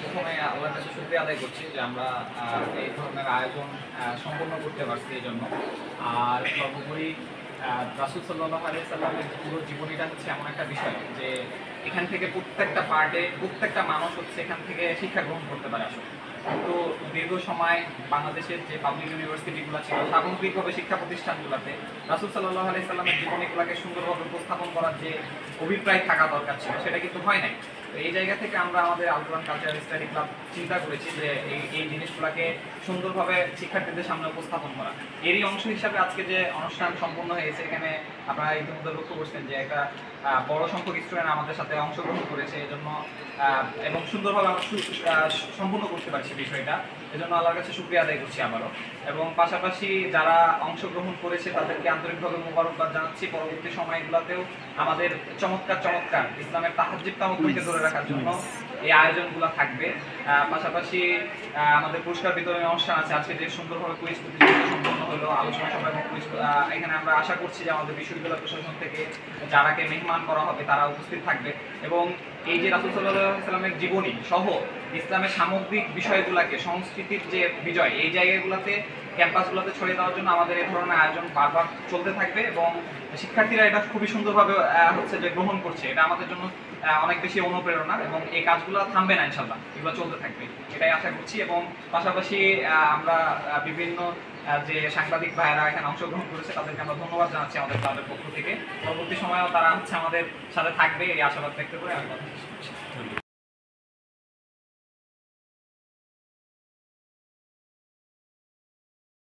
প্রথমে আল্লাহর কাছে শুকরিয়া আদায় করছি যে আমরা এই ধরনের আয়োজন সম্পন্ন করতে পারছি এই জন্য। আর সর্বোপরি রাসূল সাল্লাল্লাহু আলাইহি সাল্লামের পুরো জীবনীটা হচ্ছে এমন একটা বিষয় যে এখান থেকে প্রত্যেকটা পার্টে প্রত্যেকটা মানুষ হচ্ছে এখান থেকে শিক্ষা গ্রহণ করতে পারে আসলে। তো দীর্ঘ সময় বাংলাদেশের যে পাবলিক ইউনিভার্সিটিগুলো ছিল, সামগ্রিকভাবে শিক্ষা প্রতিষ্ঠানগুলোতে রাসূল সাল্লাল্লাহু আলাইহি সাল্লামের জীবনীগুলোকে সুন্দরভাবে উপস্থাপন করার যে অভিপ্রায় থাকা দরকার ছিল সেটা কিন্তু হয় নাই। তো এই জায়গা থেকে আমরা আমাদের আল কোরআন কালচারাল স্টাডি ক্লাব চিন্তা করেছি যে এই জিনিসগুলোকে সুন্দরভাবে শিক্ষার্থীদের সামনে উপস্থাপন করা। এরই অংশ হিসাবে আজকে যে অনুষ্ঠান সম্পন্ন হয়েছে, এখানে আপনারা ইতিমধ্যে লক্ষ্য করছেন যে একটা বড় সংখ্যক স্টুডেন্ট আমাদের সাথে অংশগ্রহণ করেছে, এজন্য এবং সুন্দরভাবে আমরা সম্পূর্ণ করতে পারছি বিষয়টা, এজন্য আল্লাহর কাছে শুকরিয়া আদায় করছি আবারও। এবং পাশাপাশি যারা অংশগ্রহণ করেছে তাদেরকে আন্তরিকভাবে মোবারকবাদ জানাচ্ছি। পরবর্তী সময়গুলোতেও আমাদের চমৎকার চমৎকার ইসলামের তাহাজ্জুদ তাওয়াক্কুলকে ধরে রাখার জন্য এই আয়োজনগুলো থাকবে। পাশাপাশি আমাদের পুরস্কার বিতরণী অনুষ্ঠান আছে। আজকে যে সুন্দরভাবে কুইজ প্রতিযোগিতা সম্পন্ন হলো, আলোচনা সভা এবং কুইজ, এখানে আমরা আশা করছি যে আমাদের বিশ্ববিদ্যালয় প্রশাসন থেকে যারাকে মেহমান করা হবে তারা উপস্থিত থাকবে এবং এই যে রাসূল সাল্লাল্লাহু আলাইহি ওয়াসাল্লামের জীবনী সহ ইসলামের সামগ্রিক বিষয়গুলোকে, সংস্কৃতির যে বিজয়, এই জায়গাগুলোতে ক্যাম্পাসগুলোতে ছড়িয়ে দেওয়ার জন্য আমাদের এই ধরনের আয়োজন বারবার চলতে থাকবে এবং শিক্ষার্থীরা এটা খুবই সুন্দরভাবে হচ্ছে যে গ্রহণ করছে। এটা আমাদের জন্য অনেক বেশি অনুপ্রেরণা এবং এই কাজগুলো থামবে না, ইনশাল্লাহ এগুলো চলতে থাকবে, এটাই আশা করছি। এবং পাশাপাশি আমরা বিভিন্ন যে সাংবাদিক ভাইয়েরা এখানে অংশগ্রহণ করেছে তাদেরকে আমরা ধন্যবাদ জানাচ্ছি আমাদের ক্লাবের পক্ষ থেকে। পরবর্তী সময়েও তারা হচ্ছে আমাদের সাথে থাকবে এই আশাবাদ ব্যক্ত করে আমি কথা শেষ করছি।